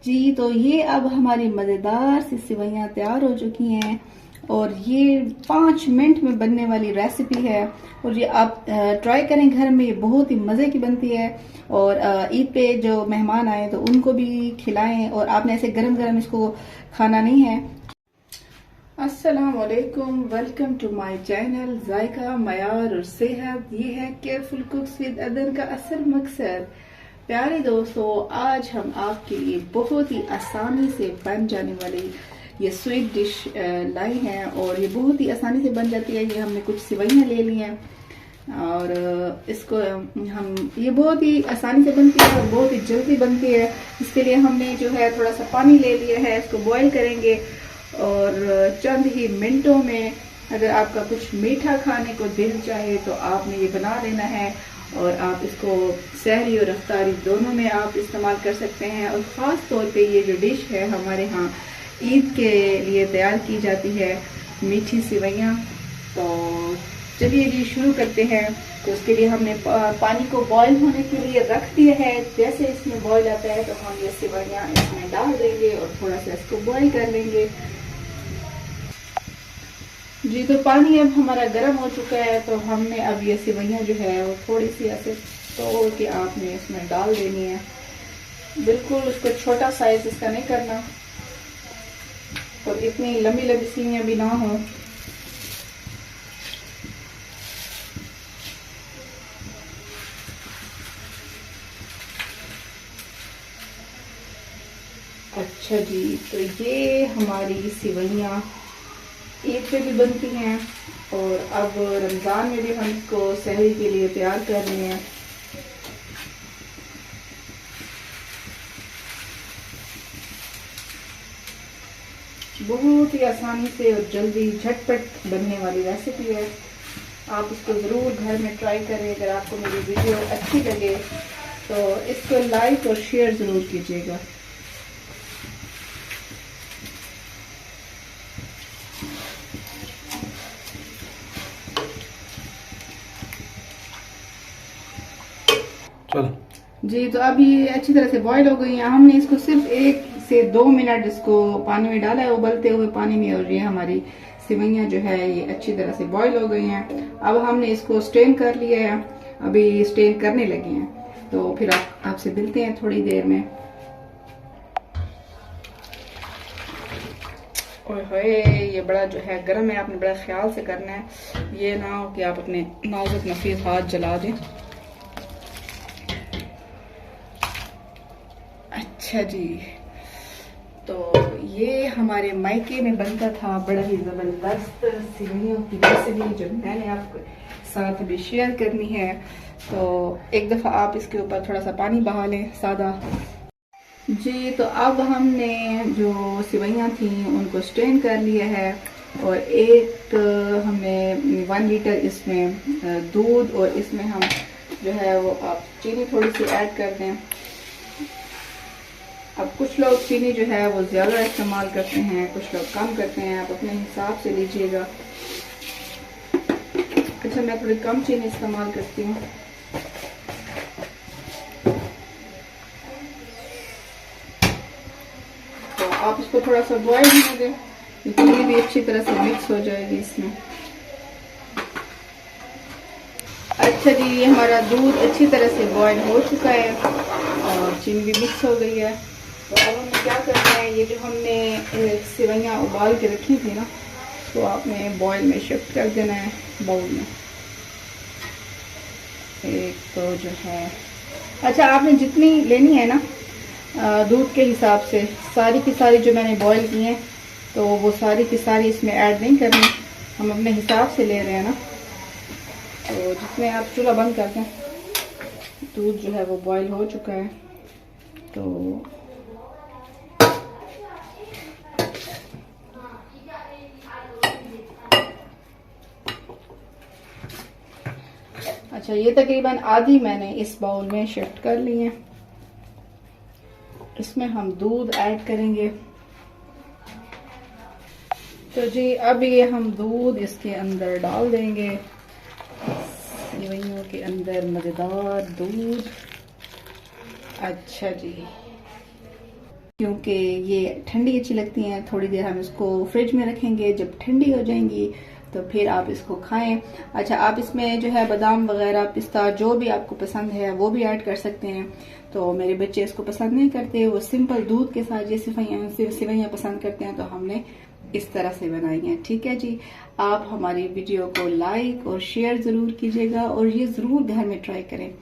जी तो ये अब हमारी मज़ेदार सी सेवइयाँ तैयार हो चुकी हैं और ये 5 मिनट में बनने वाली रेसिपी है। और ये आप ट्राई करें घर में, ये बहुत ही मज़े की बनती है। और ईद पे जो मेहमान आए तो उनको भी खिलाएं, और आपने ऐसे गरम गरम इसको खाना नहीं है। अस्सलाम वालेकुम, वेलकम टू माय चैनल जायका मयार और सेहत। ये है केयरफुल कुक्स विद अदन का असल मकसद। प्यारे दोस्तों, आज हम आपके लिए बहुत ही आसानी से बन जाने वाली ये स्वीट डिश लाई हैं, और ये बहुत ही आसानी से बन जाती है। ये हमने कुछ सेवइयाँ ले ली हैं और इसको हम ये बहुत ही आसानी से बनती है और बहुत ही जल्दी बनती है। इसके लिए हमने जो है थोड़ा सा पानी ले लिया है, इसको बॉईल करेंगे और चंद ही मिनटों में अगर आपका कुछ मीठा खाने को दिल चाहे तो आपने ये बना लेना है। और आप इसको सहरी और अफ्तारी दोनों में आप इस्तेमाल कर सकते हैं। और ख़ास तौर पे ये जो डिश है हमारे यहाँ ईद के लिए तैयार की जाती है, मीठी सेवइयाँ। तो चलिए जी शुरू करते हैं। तो उसके लिए हमने पानी को बॉईल होने के लिए रख दिया है। जैसे इसमें बॉईल आता है तो हम ये सेवइयाँ इसमें डाल देंगे और थोड़ा सा इसको बॉईल कर लेंगे। जी तो पानी अब हमारा गर्म हो चुका है, तो हमने अब ये सेवइयाँ जो है वो थोड़ी सी ऐसे तोड़ के आपने इसमें डाल देनी है। बिल्कुल उसको छोटा साइज इसका नहीं करना और इतनी लंबी लंबी सेवइयाँ भी ना हो। अच्छा जी, तो ये हमारी सेवइयाँ ईद पे भी बनती हैं और अब रमज़ान में भी हम इसको सहरी के लिए तैयार कर रहे हैं। बहुत ही आसानी से और जल्दी झटपट बनने वाली रेसिपी है। आप इसको ज़रूर घर में ट्राई करें। अगर आपको मेरी वीडियो अच्छी लगे तो इसको लाइक और शेयर ज़रूर कीजिएगा। चलो जी, तो अब ये अच्छी तरह से बॉईल हो गई है। हमने इसको सिर्फ 1 से 2 मिनट इसको पानी में डाला है, उबलते हुए पानी में, और ये हमारी सेवइयाँ जो है ये अच्छी तरह से बॉईल हो गई हैं। अब हमने इसको स्टेन कर लिया है, अभी स्टेन करने लगे हैं। तो फिर आपसे मिलते हैं थोड़ी देर में। और ये बड़ा जो है गर्म है, आपने बड़ा ख्याल से करना है। ये ना हो कि आप अपने नाजुक नफीस हाथ जला दें। अच्छा जी, तो ये हमारे मायके में बनता था बड़ा ही ज़बरदस्त सेवइयों की रेसिपी, जो मैंने आपके साथ भी शेयर करनी है। तो एक दफ़ा आप इसके ऊपर थोड़ा सा पानी बहा लें सादा। जी तो अब हमने जो सेवइयाँ थी उनको स्ट्रेन कर लिया है, और एक हमने 1 लीटर इसमें दूध, और इसमें हम जो है वो आप चीनी थोड़ी सी ऐड कर दें। अब कुछ लोग चीनी जो है वो ज़्यादा इस्तेमाल करते हैं, कुछ लोग कम करते हैं, आप अपने हिसाब से लीजिएगा। अच्छा, मैं थोड़ी कम चीनी इस्तेमाल करती हूँ। तो आप इसको थोड़ा सा बॉईल होने दें, चीनी भी अच्छी तरह से मिक्स हो जाएगी इसमें। अच्छा जी, ये हमारा दूध अच्छी तरह से बॉईल हो चुका है और चीनी भी मिक्स हो गई है। तो अब हमें क्या करना है, ये जो हमने सेवइयाँ उबाल के रखी थी ना, तो आपने बॉईल में शिफ्ट कर देना है बाउल में। एक तो जो है, अच्छा आपने जितनी लेनी है ना दूध के हिसाब से, सारी की सारी जो मैंने बॉईल की हैं तो वो सारी की सारी इसमें ऐड नहीं करनी, हम अपने हिसाब से ले रहे हैं ना। तो जितने आप चूल्हा बंद कर दें, दूध जो है वो बॉईल हो चुका है। तो अच्छा, ये तकरीबन आधी मैंने इस बाउल में शिफ्ट कर ली है। इसमें हम दूध ऐड करेंगे। तो जी अब ये हम दूध इसके अंदर डाल देंगे, सेवइयों के अंदर मज़ेदार दूध। अच्छा जी, क्योंकि ये ठंडी अच्छी लगती हैं। थोड़ी देर हम इसको फ्रिज में रखेंगे, जब ठंडी हो जाएंगी तो फिर आप इसको खाएं। अच्छा, आप इसमें जो है बादाम वगैरह, पिस्ता, जो भी आपको पसंद है वो भी ऐड कर सकते हैं। तो मेरे बच्चे इसको पसंद नहीं करते, वो सिंपल दूध के साथ ये सिवैयाँ पसंद करते हैं, तो हमने इस तरह से बनाई है। ठीक है जी, आप हमारी वीडियो को लाइक और शेयर जरूर कीजिएगा और ये जरूर घर में ट्राई करें।